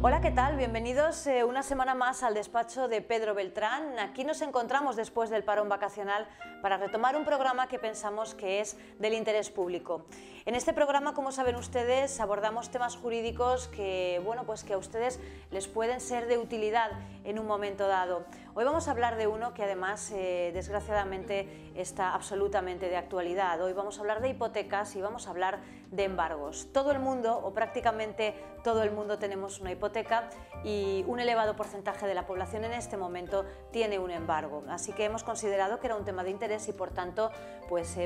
Hola, ¿qué tal? Bienvenidos una semana más al despacho de Pedro Beltrán. Aquí nos encontramos después del parón vacacional para retomar un programa que pensamos que es del interés público. En este programa, como saben ustedes, abordamos temas jurídicos que, pues que a ustedes les pueden ser de utilidad en un momento dado. Hoy vamos a hablar de uno que además, desgraciadamente, está absolutamente de actualidad. Hoy vamos a hablar de hipotecas y vamos a hablar de embargos. Todo el mundo, o prácticamente todo el mundo, tenemos una hipoteca y un elevado porcentaje de la población en este momento tiene un embargo. Así que hemos considerado que era un tema de interés y, por tanto,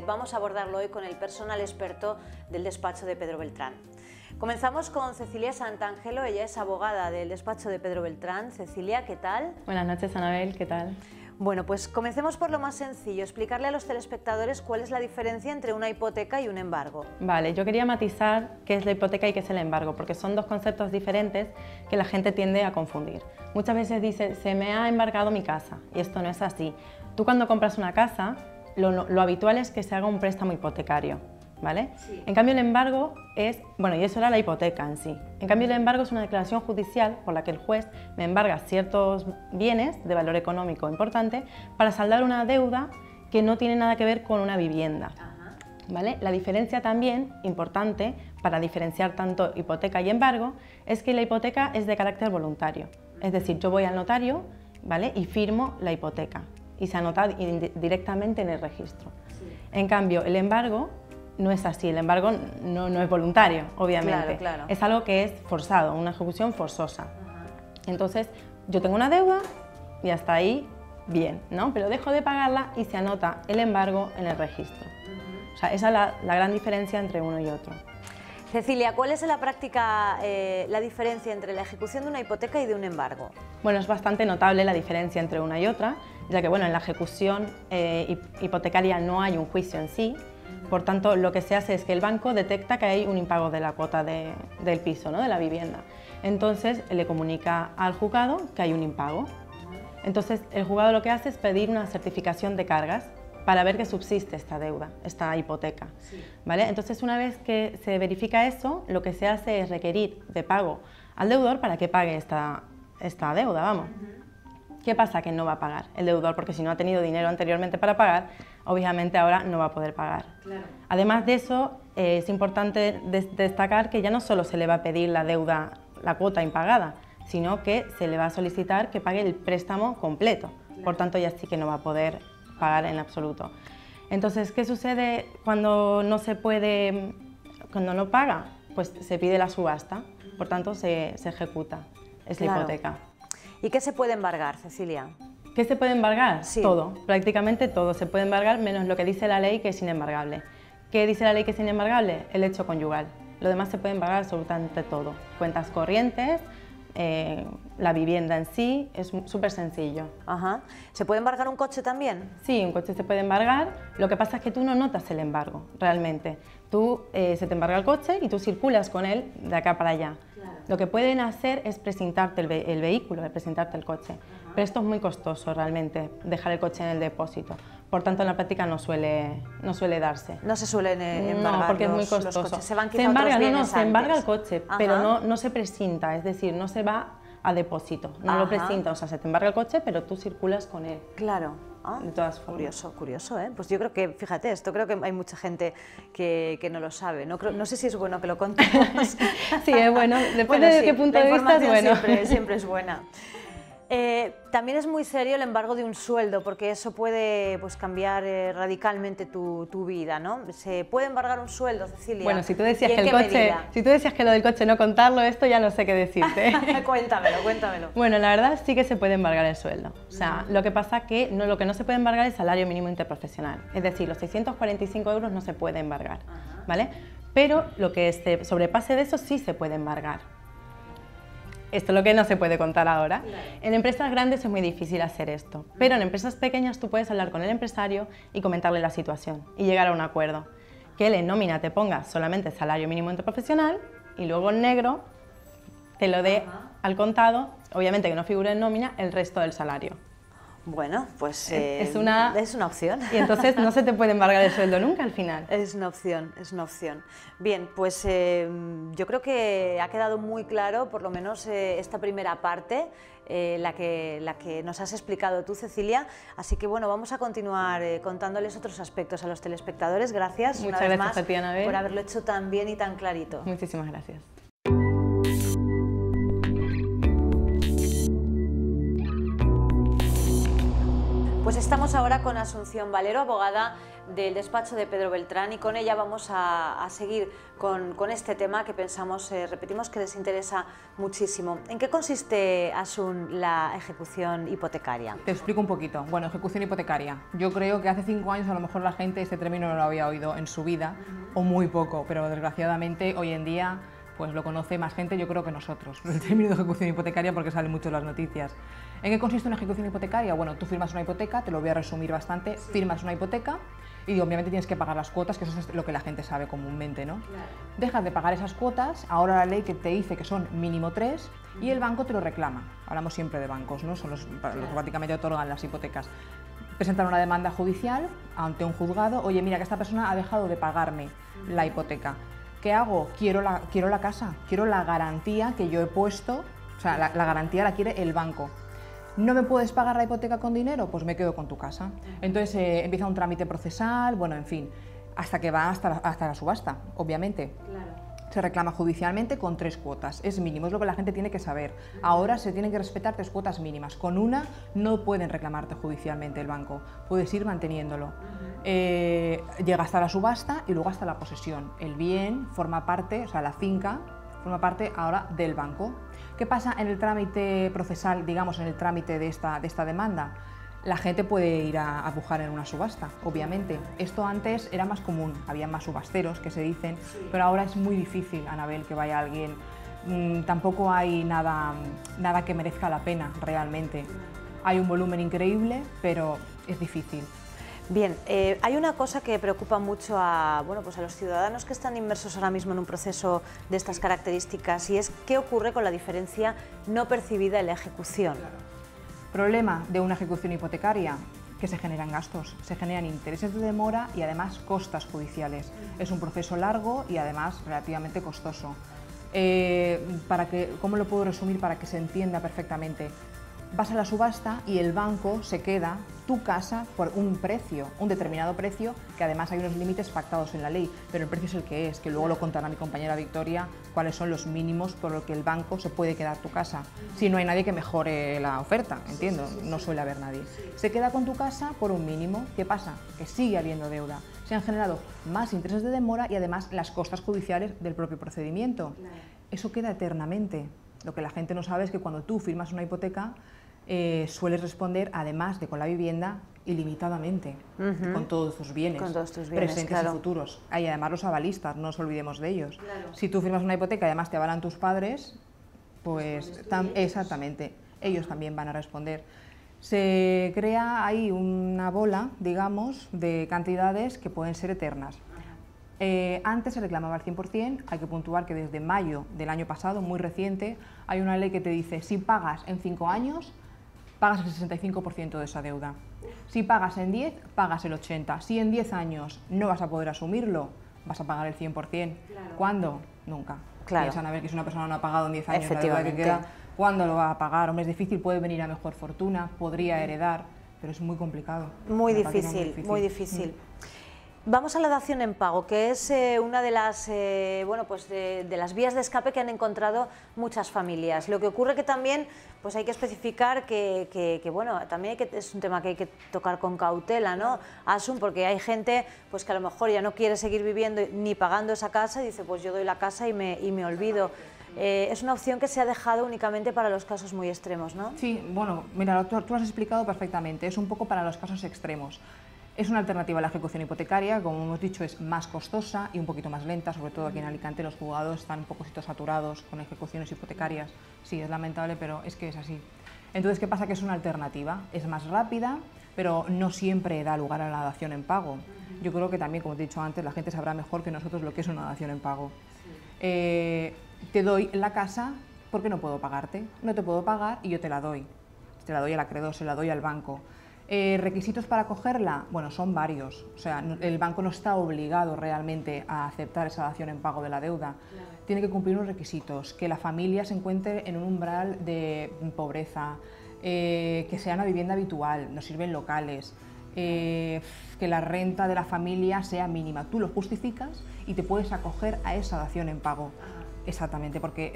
vamos a abordarlo hoy con el personal experto del despacho de Pedro Beltrán. Comenzamos con Cecilia Santangelo, ella es abogada del despacho de Pedro Beltrán. Cecilia, ¿qué tal? Buenas noches, Anabel, ¿qué tal? Bueno, pues comencemos por lo más sencillo, explicarle a los telespectadores cuál es la diferencia entre una hipoteca y un embargo. Vale, yo quería matizar qué es la hipoteca y qué es el embargo, porque son dos conceptos diferentes que la gente tiende a confundir. Muchas veces dice, se me ha embargado mi casa, y esto no es así. Tú cuando compras una casa, lo habitual es que se haga un préstamo hipotecario, ¿vale? Sí. En cambio el embargo es, y eso era la hipoteca en sí. En cambio el embargo es una declaración judicial por la que el juez me embarga ciertos bienes de valor económico importante para saldar una deuda que no tiene nada que ver con una vivienda. ¿Vale? La diferencia también, importante, para diferenciar tanto hipoteca y embargo, es que la hipoteca es de carácter voluntario. Es decir, yo voy al notario, ¿vale?, y firmo la hipoteca y se anota directamente en el registro. Sí. En cambio, el embargo no es así, el embargo no es voluntario, obviamente. Claro. Es algo que es forzado, una ejecución forzosa. Entonces, yo tengo una deuda y hasta ahí bien, ¿no? Pero dejo de pagarla y se anota el embargo en el registro. O sea, esa es la gran diferencia entre uno y otro. Cecilia, ¿cuál es en la práctica la diferencia entre la ejecución de una hipoteca y de un embargo? Bueno, es bastante notable la diferencia entre una y otra, ya que en la ejecución hipotecaria no hay un juicio en sí. Por tanto, lo que se hace es que el banco detecta que hay un impago de la cuota del piso, ¿no?, de la vivienda. Entonces, le comunica al juzgado que hay un impago. Entonces, el juzgado lo que hace es pedir una certificación de cargas para ver que subsiste esta deuda, esta hipoteca. Sí. ¿Vale? Entonces, una vez que se verifica eso, lo que se hace es requerir de pago al deudor para que pague esta deuda, vamos. ¿Qué pasa? Que no va a pagar el deudor, porque si no ha tenido dinero anteriormente para pagar, obviamente ahora no va a poder pagar. Claro. Además de eso, es importante destacar que ya no solo se le va a pedir la deuda, la cuota impagada, sino que se le va a solicitar que pague el préstamo completo. Claro. Por tanto, ya sí que no va a poder pagar en absoluto. Entonces, ¿qué sucede cuando no se puede, cuando no paga? Pues se pide la subasta, por tanto se ejecuta, es la hipoteca. ¿Y qué se puede embargar, Cecilia? ¿Qué se puede embargar? Sí. Todo, prácticamente todo se puede embargar, menos lo que dice la ley, que es inembargable. ¿Qué dice la ley que es inembargable? El hecho conyugal. Lo demás se puede embargar absolutamente todo. Cuentas corrientes, la vivienda en sí, es súper sencillo. Ajá. ¿Se puede embargar un coche también? Sí, un coche se puede embargar, lo que pasa es que tú no notas el embargo, realmente. Se te embarga el coche y tú circulas con él de acá para allá. Claro. Lo que pueden hacer es presentarte el vehículo, presentarte el coche. Ajá. Pero esto es muy costoso realmente, dejar el coche en el depósito. Por tanto, en la práctica no suele darse. No se suelen embargar. No, porque es muy costoso. Los coches. Se van quizá otros bienes se embarga el coche, Ajá. pero no se presenta, es decir, no se va a depósito, no Ajá. lo presenta, o sea, se te embarga el coche, pero tú circulas con él. Claro. De todas formas. Curioso, ¿eh? Pues yo creo que, fíjate, esto creo que hay mucha gente que no lo sabe. No sé si es bueno que lo contemos. Sí, es bueno, depende de qué punto de vista es bueno. Siempre es buena. También es muy serio el embargo de un sueldo, porque eso puede cambiar radicalmente tu vida, ¿no? ¿Se puede embargar un sueldo, Cecilia? Bueno, si tú decías que lo del coche no contarlo, esto ya no sé qué decirte. Cuéntamelo. Bueno, la verdad sí que se puede embargar el sueldo. O sea, lo que pasa que lo que no se puede embargar es el salario mínimo interprofesional. Es decir, los 645 euros no se puede embargar, ¿vale? Pero lo que se sobrepase de eso sí se puede embargar. Esto es lo que no se puede contar ahora. Claro. En empresas grandes es muy difícil hacer esto, pero en empresas pequeñas tú puedes hablar con el empresario y comentarle la situación y llegar a un acuerdo. Que él en nómina te ponga solamente salario mínimo interprofesional y luego en negro te lo dé al contado, obviamente que no figure en nómina, el resto del salario. Bueno, pues es una opción. Y entonces no se te puede embargar el sueldo nunca al final. Es una opción, es una opción. Bien, pues yo creo que ha quedado muy claro, por lo menos esta primera parte, la que nos has explicado tú, Cecilia. Así que bueno, vamos a continuar contándoles otros aspectos a los telespectadores. Gracias Muchas una vez gracias más a ti, Anabel, por haberlo hecho tan bien y tan clarito. Muchísimas gracias. Pues estamos ahora con Asunción Valero, abogada del despacho de Pedro Beltrán, y con ella vamos a seguir con este tema que pensamos, repetimos, que les interesa muchísimo. ¿En qué consiste, Asun, la ejecución hipotecaria? Te explico un poquito. Bueno, ejecución hipotecaria. Yo creo que hace 5 años a lo mejor la gente este término no lo había oído en su vida, o muy poco, pero desgraciadamente hoy en día pues lo conoce más gente, yo creo, que nosotros, el término de ejecución hipotecaria, porque sale mucho en las noticias. ¿En qué consiste una ejecución hipotecaria? Bueno, tú firmas una hipoteca, te lo voy a resumir bastante, firmas una hipoteca y obviamente tienes que pagar las cuotas, que eso es lo que la gente sabe comúnmente, ¿no? Claro. Dejas de pagar esas cuotas, ahora la ley que te dice que son mínimo 3 y el banco te lo reclama. Hablamos siempre de bancos, ¿no? Son los que prácticamente otorgan las hipotecas. Presentan una demanda judicial ante un juzgado, oye, mira que esta persona ha dejado de pagarme la hipoteca. ¿Qué hago? Quiero la casa, quiero la garantía que yo he puesto, o sea, la garantía la quiere el banco. ¿No me puedes pagar la hipoteca con dinero? Pues me quedo con tu casa. Entonces empieza un trámite procesal, bueno, en fin, hasta que va hasta la subasta, obviamente. Claro. Se reclama judicialmente con 3 cuotas, es mínimo, es lo que la gente tiene que saber. Ahora se tienen que respetar 3 cuotas mínimas, con una no pueden reclamarte judicialmente el banco, puedes ir manteniéndolo. Llega hasta la subasta y luego hasta la posesión. El bien forma parte, o sea, la finca forma parte ahora del banco. ¿Qué pasa en el trámite procesal, digamos, en el trámite de esta demanda? La gente puede ir a pujar en una subasta, obviamente. Esto antes era más común, había más subasteros que se dicen, pero ahora es muy difícil, Anabel, que vaya alguien. Tampoco hay nada que merezca la pena realmente. Hay un volumen increíble, pero es difícil. Bien, hay una cosa que preocupa mucho a los ciudadanos que están inmersos ahora mismo en un proceso de estas características, y es qué ocurre con la diferencia no percibida en la ejecución. Problema de una ejecución hipotecaria, que se generan gastos, se generan intereses de demora y además costas judiciales. Es un proceso largo y además relativamente costoso. ¿Cómo lo puedo resumir para que se entienda perfectamente? Vas a la subasta y el banco se queda tu casa por un precio, un determinado precio, que además hay unos límites pactados en la ley, pero el precio es el que es, que luego lo contará mi compañera Victoria, cuáles son los mínimos por los que el banco se puede quedar tu casa. Si no hay nadie que mejore la oferta, entiendo, no suele haber nadie. Se queda con tu casa por un mínimo. ¿Qué pasa? Que sigue habiendo deuda. Se han generado más intereses de demora y además las costas judiciales del propio procedimiento. Eso queda eternamente. Lo que la gente no sabe es que cuando tú firmas una hipoteca, sueles responder, además de con la vivienda, ilimitadamente, con todos tus bienes, presentes claro. Y futuros. Hay además los avalistas, no nos olvidemos de ellos. Claro. Si tú firmas una hipoteca y además te avalan tus padres, pues exactamente, ellos también van a responder. Se crea ahí una bola, digamos, de cantidades que pueden ser eternas. Antes se reclamaba al 100%, hay que puntuar que desde mayo del año pasado, muy reciente, hay una ley que te dice si pagas en 5 años, pagas el 65% de esa deuda. Si pagas en 10, pagas el 80%. Si en 10 años no vas a poder asumirlo, vas a pagar el 100%. Claro. ¿Cuándo? Nunca. Claro. Piensan a ver que si una persona no ha pagado en 10 años la deuda que queda, ¿cuándo lo va a pagar? Hombre, es difícil, puede venir a mejor fortuna, podría heredar, pero es muy complicado. Muy difícil, muy difícil. Vamos a la dación en pago, que es una de las, de las vías de escape que han encontrado muchas familias. Lo que ocurre que también pues hay que especificar que también es un tema que hay que tocar con cautela, ¿no, Asun? Porque hay gente pues que a lo mejor ya no quiere seguir viviendo ni pagando esa casa y dice, pues yo doy la casa y me olvido. Es una opción que se ha dejado únicamente para los casos muy extremos, ¿no? Sí, bueno, mira, tú lo has explicado perfectamente, es un poco para los casos extremos. Es una alternativa a la ejecución hipotecaria, como hemos dicho, es más costosa y un poquito más lenta, sobre todo aquí en Alicante los juzgados están un poco saturados con ejecuciones hipotecarias. Sí, es lamentable, pero es que es así. Entonces, ¿qué pasa? Que es una alternativa, es más rápida, pero no siempre da lugar a la dación en pago. Yo creo que también, como te he dicho antes, la gente sabrá mejor que nosotros lo que es una dación en pago. Te doy la casa porque no puedo pagarte, no te puedo pagar y yo te la doy. se la doy al acreedor, se la doy al banco. ¿Requisitos para cogerla? Bueno, son varios. O sea, el banco no está obligado realmente a aceptar esa dación en pago de la deuda. Claro. Tiene que cumplir unos requisitos, que la familia se encuentre en un umbral de pobreza, que sea una vivienda habitual, nos sirven locales, que la renta de la familia sea mínima. Tú lo justificas y te puedes acoger a esa dación en pago. Exactamente, porque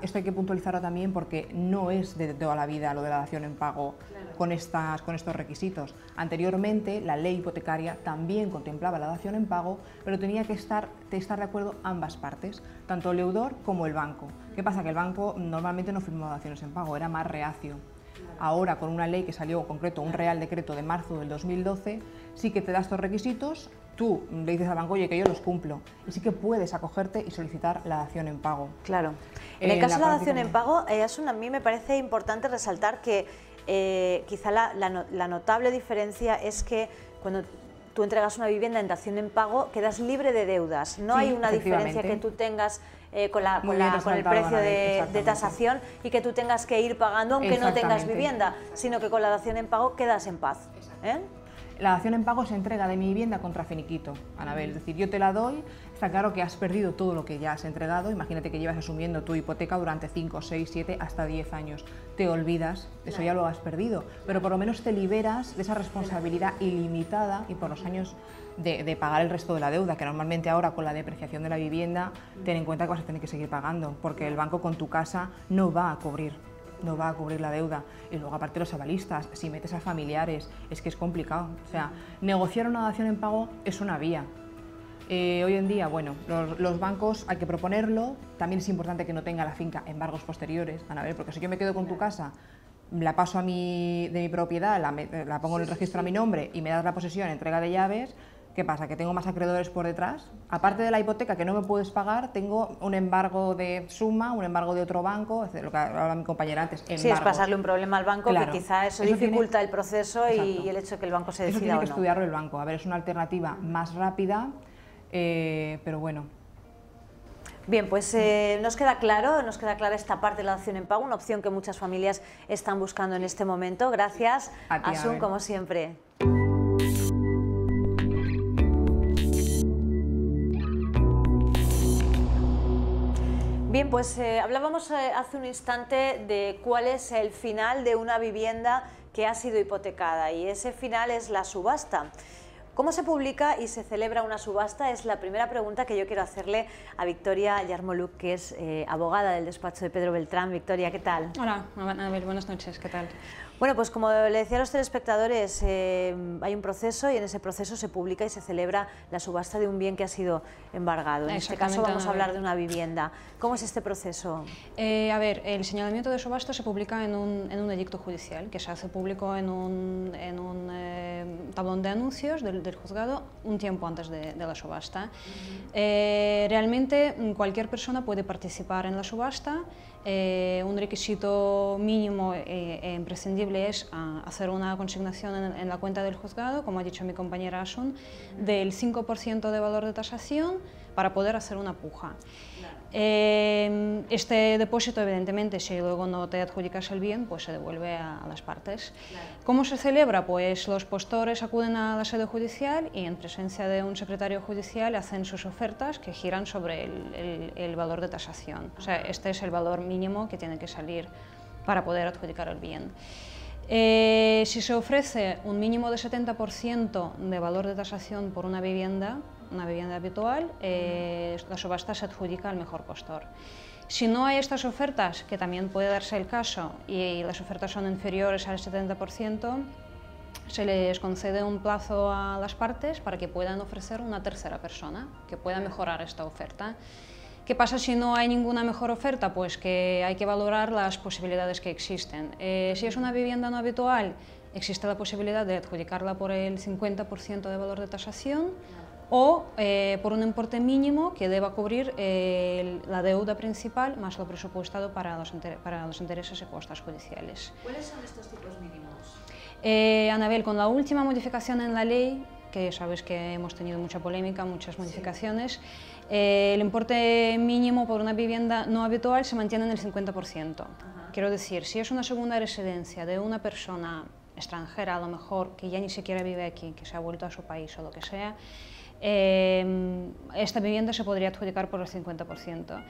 esto hay que puntualizarlo también porque no es de toda la vida lo de la dación en pago, claro, con estos requisitos. Anteriormente la ley hipotecaria también contemplaba la dación en pago, pero tenía que estar de acuerdo ambas partes, tanto el deudor como el banco. ¿Qué pasa? Que el banco normalmente no firmaba daciones en pago, era más reacio. Ahora, con una ley que salió en concreto, un Real Decreto de marzo del 2012, sí que te da estos requisitos, tú le dices al banco, oye, que yo los cumplo, y sí que puedes acogerte y solicitar la dación en pago. Claro. En el caso de la dación en pago, Asun, a mí me parece importante resaltar que quizá la notable diferencia es que cuando tú entregas una vivienda en dación en pago, quedas libre de deudas. No hay una diferencia que tú tengas con el precio de tasación y que tú tengas que ir pagando aunque no tengas vivienda, sino que con la dación en pago quedas en paz. La dación en pago se entrega de mi vivienda contra finiquito, Anabel. Es decir, yo te la doy, está claro que has perdido todo lo que ya has entregado. Imagínate que llevas asumiendo tu hipoteca durante 5, 6, 7, hasta 10 años. Te olvidas, eso ya lo has perdido, pero por lo menos te liberas de esa responsabilidad ilimitada y por los años de pagar el resto de la deuda, que normalmente ahora con la depreciación de la vivienda, ten en cuenta que vas a tener que seguir pagando, porque el banco con tu casa no va a cubrir la deuda. Y luego aparte los avalistas, si metes a familiares, es que es complicado. O sea, negociar una dación en pago es una vía. Hoy en día, bueno, los bancos hay que proponerlo, también es importante que no tenga la finca embargos posteriores, Anabel, porque si yo me quedo con tu casa, la paso de mi propiedad, la pongo en el registro a mi nombre y me das la posesión, entrega de llaves, ¿qué pasa? ¿Que tengo más acreedores por detrás? Aparte de la hipoteca que no me puedes pagar, tengo un embargo de suma, un embargo de otro banco, es lo que hablaba mi compañera antes. Sí, es pasarle un problema al banco, claro, que quizá eso dificulta el proceso y el hecho de que el banco se decida o no. Eso tiene que estudiarlo el banco. A ver, es una alternativa más rápida, pero bueno. Bien, pues nos queda clara esta parte de la dación en pago, una opción que muchas familias están buscando en este momento. Gracias, Asun, como siempre. Bien, pues hablábamos hace un instante de cuál es el final de una vivienda que ha sido hipotecada y ese final es la subasta. ¿Cómo se publica y se celebra una subasta? Es la primera pregunta que yo quiero hacerle a Victoria Yarmoluk, que es abogada del despacho de Pedro Beltrán. Victoria, ¿qué tal? Hola, Anabel, buenas noches, ¿qué tal? Bueno, pues como le decía a los telespectadores, hay un proceso y en ese proceso se publica y se celebra la subasta de un bien que ha sido embargado. En este caso vamos a hablar de una vivienda. ¿Cómo es este proceso? A ver, el señalamiento de subasta se publica en un edicto judicial que se hace público en un tablón de anuncios del juzgado un tiempo antes de la subasta. Realmente cualquier persona puede participar en la subasta. Un requisito mínimo e imprescindible es hacer una consignación en la cuenta del juzgado, como ha dicho mi compañera Asun, del 5% de valor de tasación para poder hacer una puja. Este depósito, evidentemente, si luego no te adjudicas el bien, pues se devuelve a las partes. ¿Cómo se celebra? Pues los postores acuden a la sede judicial y en presencia de un secretario judicial hacen sus ofertas que giran sobre el valor de tasación. O sea, este es el valor mínimo que tiene que salir para poder adjudicar el bien. Si se ofrece un mínimo de 70% de valor de tasación por una vivienda habitual, la subasta se adjudica al mejor postor. Si no hay estas ofertas, que también puede darse el caso, y las ofertas son inferiores al 70%, se les concede un plazo a las partes para que puedan ofrecer una tercera persona que pueda mejorar esta oferta. ¿Qué pasa si no hay ninguna mejor oferta? Pues que hay que valorar las posibilidades que existen. Si es una vivienda no habitual, existe la posibilidad de adjudicarla por el 50% de valor de tasación o por un importe mínimo que deba cubrir la deuda principal más lo presupuestado para los intereses y costas judiciales. ¿Cuáles son estos tipos mínimos? Anabel, con la última modificación en la ley, que sabes que hemos tenido mucha polémica, muchas modificaciones, el importe mínimo por una vivienda no habitual se mantiene en el 50%. Quiero decir, si es una segunda residencia de una persona extranjera, a lo mejor, que ya ni siquiera vive aquí, que se ha vuelto a su país o lo que sea, esta vivienda se podría adjudicar por el 50%.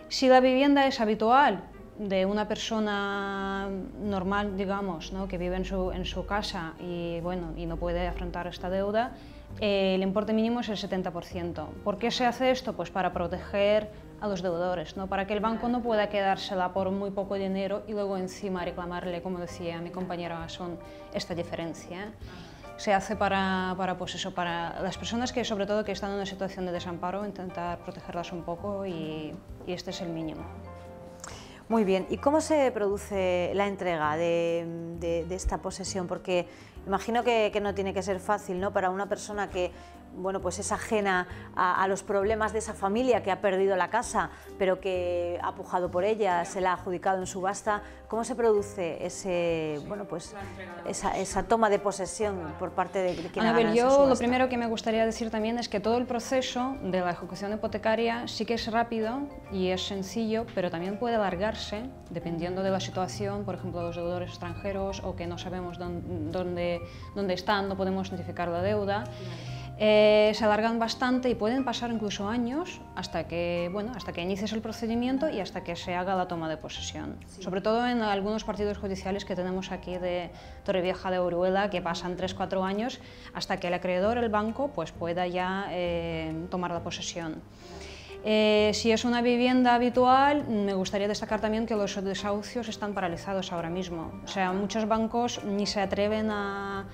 Si la vivienda es habitual, de una persona normal, digamos, ¿no?, que vive en su casa y, bueno, y no puede afrontar esta deuda, el importe mínimo es el 70%. ¿Por qué se hace esto? Pues para proteger a los deudores, ¿no?, para que el banco no pueda quedársela por muy poco dinero y luego encima reclamarle, como decía mi compañera Son, esta diferencia. Se hace pues eso, para las personas que, sobre todo, que están en una situación de desamparo, intentar protegerlas un poco y este es el mínimo. Muy bien, ¿y cómo se produce la entrega de esta posesión? Porque imagino que no tiene que ser fácil, ¿no?, para una persona que, bueno, pues es ajena a los problemas de esa familia que ha perdido la casa, pero que ha pujado por ella, se la ha adjudicado en subasta. ¿Cómo se produce esa toma de posesión por parte de quien ha ganado esa subasta? Yo lo primero que me gustaría decir también es que todo el proceso de la ejecución hipotecaria sí que es rápido y es sencillo, pero también puede alargarse dependiendo de la situación, por ejemplo, los deudores extranjeros o que no sabemos dónde están, no podemos identificar la deuda. Se alargan bastante y pueden pasar incluso años hasta que inicies el procedimiento y hasta que se haga la toma de posesión. Sí. Sobre todo en algunos partidos judiciales que tenemos aquí de Torrevieja, de Orihuela, que pasan 3-4 años hasta que el acreedor, el banco, pues pueda ya tomar la posesión. Si es una vivienda habitual, me gustaría destacar también que los desahucios están paralizados ahora mismo. O sea, muchos bancos ni se atreven a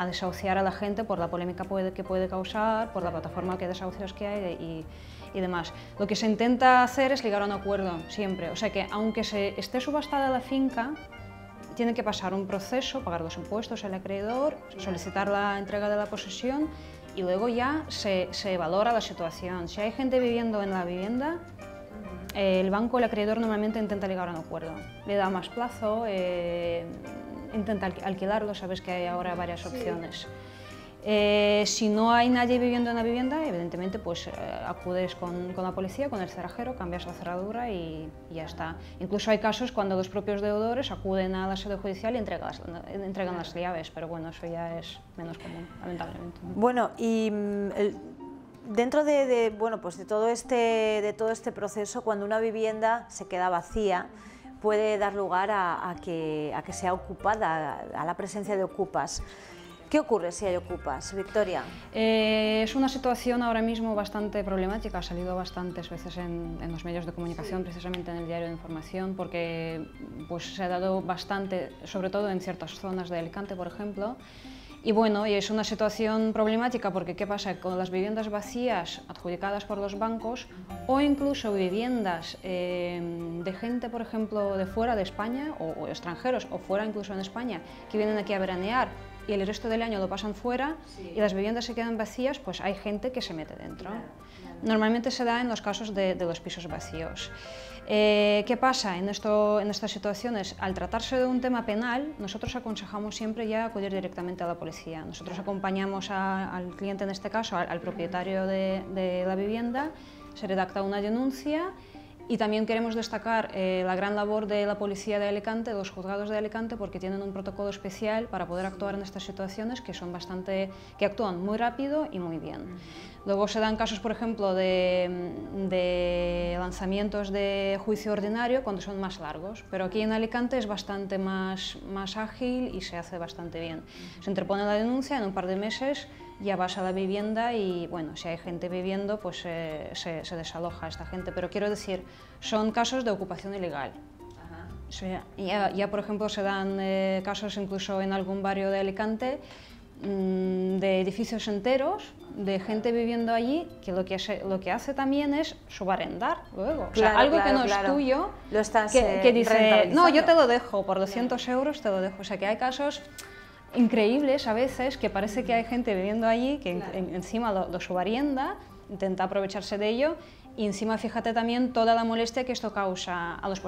desahuciar a la gente por la polémica que puede causar, por la plataforma de desahucios que hay y demás. Lo que se intenta hacer es llegar a un acuerdo siempre, o sea que aunque esté subastada la finca, tiene que pasar un proceso, pagar los impuestos al acreedor, solicitar la entrega de la posesión y luego ya se valora la situación. Si hay gente viviendo en la vivienda, el banco, el acreedor normalmente intenta llegar a un acuerdo, le da más plazo, intenta alquilarlo, sabes que hay ahora varias opciones. Si no hay nadie viviendo en la vivienda, evidentemente pues acudes con la policía, con el cerrajero, cambias la cerradura y ya está. Incluso hay casos cuando los propios deudores acuden a la sede judicial y entregan las llaves, pero bueno, eso ya es menos común, lamentablemente. Bueno, y dentro de todo este proceso, cuando una vivienda se queda vacía, puede dar lugar a que sea ocupada, a la presencia de ocupas. ¿Qué ocurre si hay ocupas, Victoria? Es una situación ahora mismo bastante problemática, ha salido bastantes veces en los medios de comunicación, precisamente en el Diario de Información, porque pues, se ha dado bastante, sobre todo en ciertas zonas de Alicante, por ejemplo. Y bueno, y es una situación problemática porque ¿qué pasa? Con las viviendas vacías adjudicadas por los bancos o incluso viviendas de gente, por ejemplo, de fuera de España o extranjeros o fuera incluso en España que vienen aquí a veranear y el resto del año lo pasan fuera y las viviendas se quedan vacías, pues hay gente que se mete dentro. Normalmente se da en los casos de los pisos vacíos. ¿Qué pasa en estas situaciones? Al tratarse de un tema penal, nosotros aconsejamos siempre ya acudir directamente a la policía. Nosotros acompañamos al cliente, en este caso al propietario de la vivienda, se redacta una denuncia y también queremos destacar la gran labor de la policía de Alicante, de los juzgados de Alicante, porque tienen un protocolo especial para poder actuar en estas situaciones que actúan muy rápido y muy bien. Luego se dan casos, por ejemplo, de lanzamientos de juicio ordinario cuando son más largos, pero aquí en Alicante es bastante más ágil y se hace bastante bien. Se interpone la denuncia, en un par de meses ya vas a la vivienda y, bueno, si hay gente viviendo, pues se desaloja a esta gente. Pero quiero decir, son casos de ocupación ilegal. O sea, ya, por ejemplo, se dan casos incluso en algún barrio de Alicante de edificios enteros, de gente viviendo allí, que lo que hace también es subarrendar luego. O sea, algo que no es tuyo, lo estás que dice, no, yo te lo dejo, por 200 euros te lo dejo. O sea, que hay casos increíbles a veces que parece que hay gente viviendo allí que encima lo subarienda, intenta aprovecharse de ello y encima fíjate también toda la molestia que esto causa a los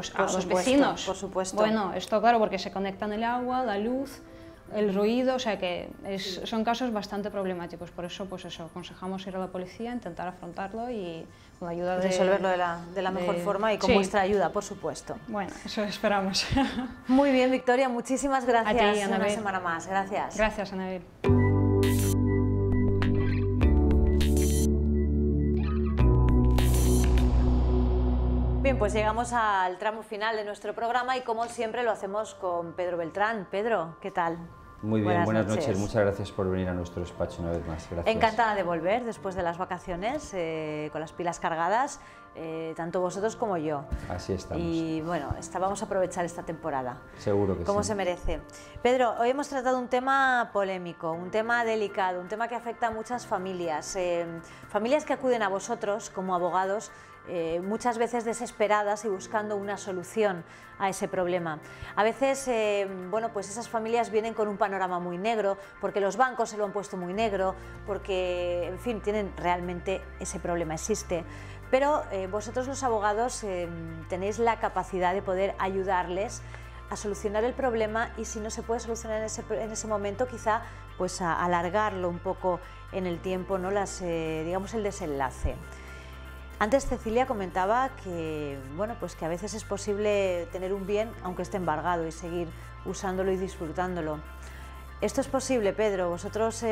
vecinos. Por supuesto. Bueno, esto claro, porque se conectan el agua, la luz, el ruido, o sea que son casos bastante problemáticos, por eso pues eso, aconsejamos ir a la policía, intentar afrontarlo y con la ayuda de... Resolverlo de la mejor forma y con vuestra ayuda, por supuesto. Bueno, eso esperamos. Muy bien, Victoria, muchísimas gracias. A ti, Anabel. Una semana más, gracias. Gracias, Anabel. Bien, pues llegamos al tramo final de nuestro programa y como siempre lo hacemos con Pedro Beltrán. Pedro, ¿qué tal? Muy bien, buenas noches. Muchas gracias por venir a nuestro despacho una vez más. Gracias. Encantada de volver después de las vacaciones, con las pilas cargadas, tanto vosotros como yo. Así estamos. Y bueno, vamos a aprovechar esta temporada. Seguro que sí. Como se merece. Pedro, hoy hemos tratado un tema polémico, un tema delicado, un tema que afecta a muchas familias. Familias que acuden a vosotros como abogados, muchas veces desesperadas y buscando una solución a ese problema. A veces, bueno, pues esas familias vienen con un panorama muy negro, porque los bancos se lo han puesto muy negro, porque, en fin, tienen realmente ese problema, existe. Pero vosotros los abogados tenéis la capacidad de poder ayudarles a solucionar el problema y si no se puede solucionar en ese momento, quizá pues a alargarlo un poco en el tiempo, ¿no? Digamos el desenlace. Antes Cecilia comentaba que, bueno, pues que a veces es posible tener un bien aunque esté embargado y seguir usándolo y disfrutándolo. ¿Esto es posible, Pedro? ¿Vosotros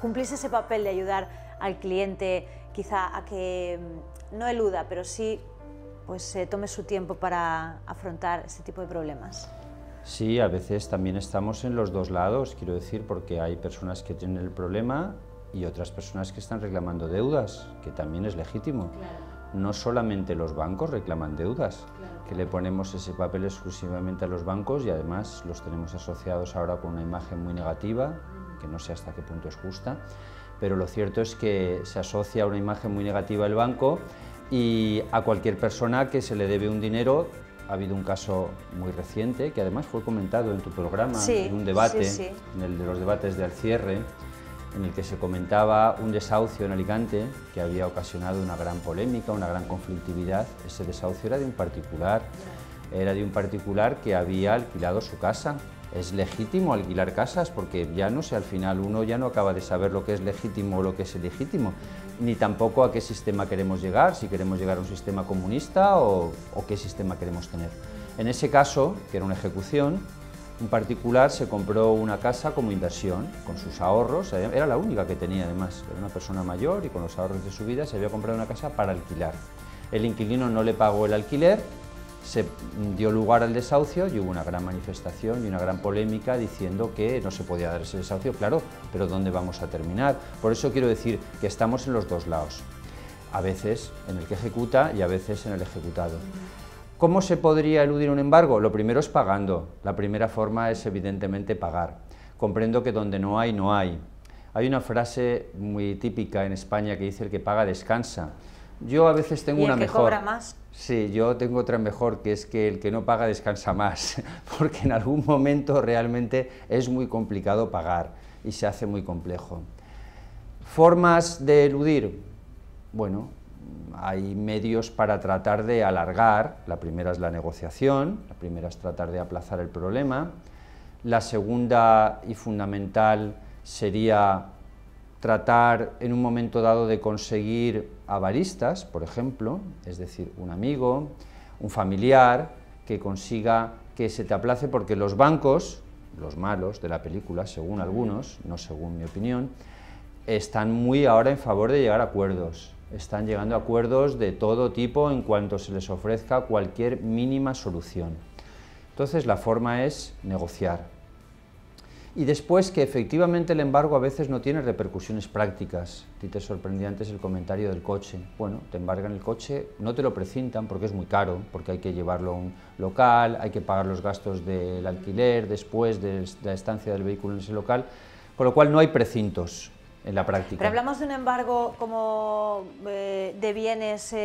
cumplís ese papel de ayudar al cliente quizá a que no eluda, pero sí pues tome su tiempo para afrontar este tipo de problemas? Sí, a veces también estamos en los dos lados, quiero decir, porque hay personas que tienen el problema y otras personas que están reclamando deudas, que también es legítimo. Claro. No solamente los bancos reclaman deudas, claro, que le ponemos ese papel exclusivamente a los bancos y además los tenemos asociados ahora con una imagen muy negativa, que no sé hasta qué punto es justa, pero lo cierto es que se asocia a una imagen muy negativa el banco y a cualquier persona que se le debe un dinero. Ha habido un caso muy reciente, que además fue comentado en tu programa, sí, en un debate, sí, sí, en el de los debates de Al cierre, en el que se comentaba un desahucio en Alicante que había ocasionado una gran polémica, una gran conflictividad. Ese desahucio era de un particular, que había alquilado su casa. Es legítimo alquilar casas porque ya no sé, al final uno ya no acaba de saber lo que es legítimo o lo que es ilegítimo, ni tampoco a qué sistema queremos llegar, si queremos llegar a un sistema comunista o qué sistema queremos tener. En ese caso, que era una ejecución, un particular se compró una casa como inversión, con sus ahorros, era la única que tenía además, era una persona mayor y con los ahorros de su vida se había comprado una casa para alquilar. El inquilino no le pagó el alquiler, se dio lugar al desahucio y hubo una gran manifestación y una gran polémica diciendo que no se podía dar ese desahucio, claro, pero ¿dónde vamos a terminar? Por eso quiero decir que estamos en los dos lados, a veces en el que ejecuta y a veces en el ejecutado. ¿Cómo se podría eludir un embargo? Lo primero es pagando. La primera forma es evidentemente pagar. Comprendo que donde no hay, no hay. Hay una frase muy típica en España que dice: el que paga descansa. Yo a veces tengo una mejor. ¿Y el que cobra más? Sí, yo tengo otra mejor, que es que el que no paga descansa más, porque en algún momento realmente es muy complicado pagar y se hace muy complejo. ¿Formas de eludir? Bueno, hay medios para tratar de alargar. La primera es la negociación, la primera es tratar de aplazar el problema. La segunda y fundamental sería tratar en un momento dado de conseguir avalistas, por ejemplo, es decir, un amigo, un familiar, que consiga que se te aplace, porque los bancos, los malos de la película, según algunos, no según mi opinión, están muy ahora en favor de llegar a acuerdos. Están llegando a acuerdos de todo tipo en cuanto se les ofrezca cualquier mínima solución. Entonces la forma es negociar. Y después que efectivamente el embargo a veces no tiene repercusiones prácticas. A ti te sorprendía antes el comentario del coche. Bueno, te embargan el coche, no te lo precintan porque es muy caro, porque hay que llevarlo a un local, hay que pagar los gastos del alquiler después de la estancia del vehículo en ese local, con lo cual no hay precintos en la práctica. Pero hablamos de un embargo como de bienes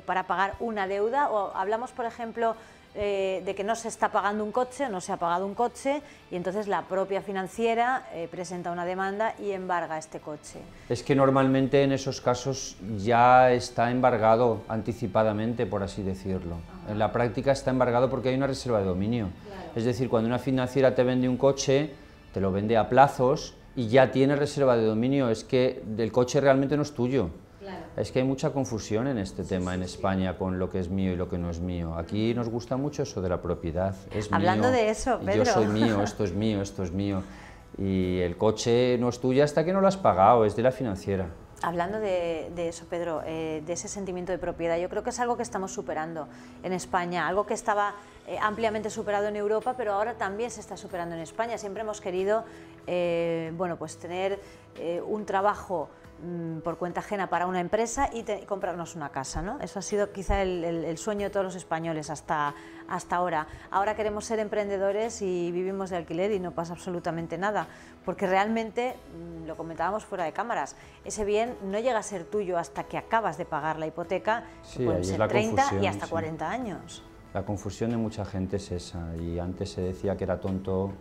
para pagar una deuda, o hablamos, por ejemplo, de que no se está pagando un coche, no se ha pagado un coche, y entonces la propia financiera presenta una demanda y embarga este coche. Es que normalmente en esos casos ya está embargado anticipadamente, por así decirlo. En la práctica está embargado porque hay una reserva de dominio. Claro. Es decir, cuando una financiera te vende un coche, te lo vende a plazos y ya tiene reserva de dominio, es que el coche realmente no es tuyo. Claro. Es que hay mucha confusión en este tema en España con lo que es mío y lo que no es mío. Aquí nos gusta mucho eso de la propiedad. Es Hablando mío, de eso, Pedro. Yo soy mío, esto es mío, esto es mío. Y el coche no es tuyo hasta que no lo has pagado, es de la financiera. Hablando de eso, Pedro, de ese sentimiento de propiedad, yo creo que es algo que estamos superando en España, algo que estaba ampliamente superado en Europa, pero ahora también se está superando en España. Siempre hemos querido bueno, pues tener un trabajo por cuenta ajena para una empresa y comprarnos una casa, ¿no? Eso ha sido quizá el sueño de todos los españoles hasta ahora. Ahora queremos ser emprendedores y vivimos de alquiler y no pasa absolutamente nada, porque realmente, lo comentábamos fuera de cámaras, ese bien no llega a ser tuyo hasta que acabas de pagar la hipoteca, sí, pueden ser 30 y hasta sí. 40 años. La confusión de mucha gente es esa, y antes se decía que era tonto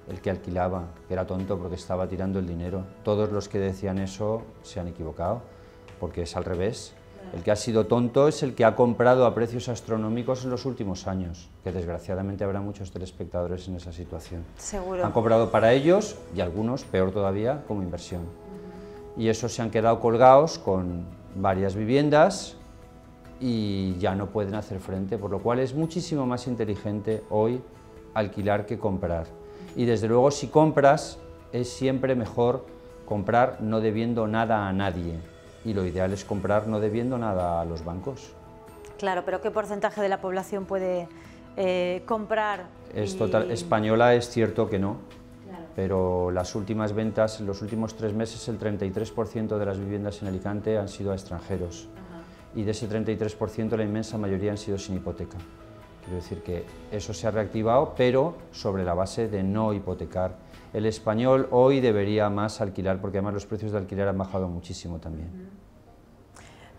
el que alquilaba, que era tonto porque estaba tirando el dinero. Todos los que decían eso se han equivocado, porque es al revés. El que ha sido tonto es el que ha comprado a precios astronómicos en los últimos años, que desgraciadamente habrá muchos telespectadores en esa situación. Seguro. Han comprado para ellos, y algunos, peor todavía, como inversión. Y esos se han quedado colgados con varias viviendas y ya no pueden hacer frente, por lo cual es muchísimo más inteligente hoy alquilar que comprar. Y desde luego, si compras, es siempre mejor comprar no debiendo nada a nadie, y lo ideal es comprar no debiendo nada a los bancos. Claro, pero ¿qué porcentaje de la población puede comprar? Española es cierto que no, claro. Pero las últimas ventas, en los últimos 3 meses, el 33% de las viviendas en Alicante han sido a extranjeros. Ajá. Y de ese 33% la inmensa mayoría han sido sin hipoteca. Quiero decir que eso se ha reactivado, pero sobre la base de no hipotecar. El español hoy debería más alquilar, porque además los precios de alquiler han bajado muchísimo también.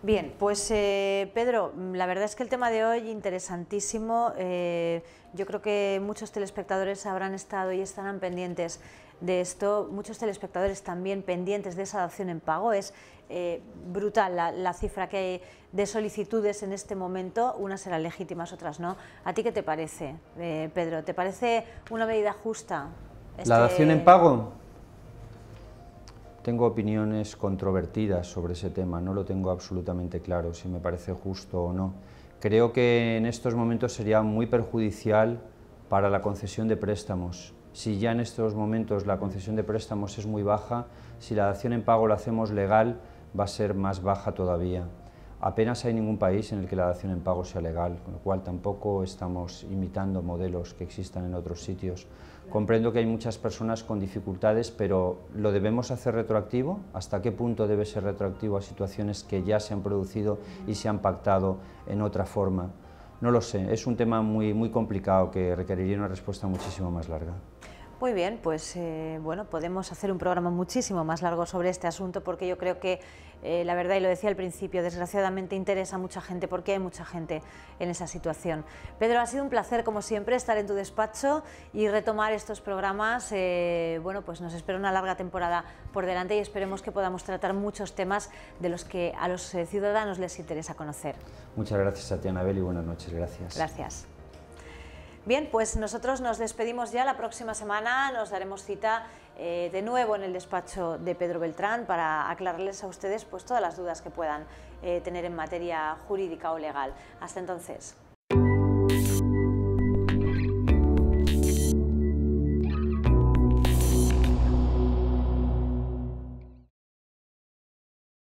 Bien, pues Pedro, la verdad es que el tema de hoy interesantísimo. Yo creo que muchos telespectadores habrán estado y estarán pendientes de esto, muchos telespectadores también pendientes de esa dación en pago. Es brutal la cifra que hay de solicitudes en este momento, unas serán legítimas, otras no. ¿A ti qué te parece, Pedro? ¿Te parece una medida justa? ¿La dación en pago? Tengo opiniones controvertidas sobre ese tema, no lo tengo absolutamente claro si me parece justo o no. Creo que en estos momentos sería muy perjudicial para la concesión de préstamos. Si ya en estos momentos la concesión de préstamos es muy baja, si la dación en pago la hacemos legal, va a ser más baja todavía. Apenas hay ningún país en el que la dación en pago sea legal, con lo cual tampoco estamos imitando modelos que existan en otros sitios. Comprendo que hay muchas personas con dificultades, pero ¿lo debemos hacer retroactivo? ¿Hasta qué punto debe ser retroactivo a situaciones que ya se han producido y se han pactado en otra forma? No lo sé, es un tema muy complicado que requeriría una respuesta muchísimo más larga. Muy bien, pues bueno, podemos hacer un programa muchísimo más largo sobre este asunto, porque yo creo que la verdad, y lo decía al principio, desgraciadamente interesa a mucha gente, porque hay mucha gente en esa situación. Pedro, ha sido un placer, como siempre, estar en tu despacho y retomar estos programas. Bueno, pues nos espera una larga temporada por delante y esperemos que podamos tratar muchos temas de los que a los ciudadanos les interesa conocer. Muchas gracias a ti, Anabel, y buenas noches. Gracias. Gracias. Bien, pues nosotros nos despedimos ya. La próxima semana nos daremos cita de nuevo en el despacho de Pedro Beltrán para aclararles a ustedes pues todas las dudas que puedan tener en materia jurídica o legal. Hasta entonces.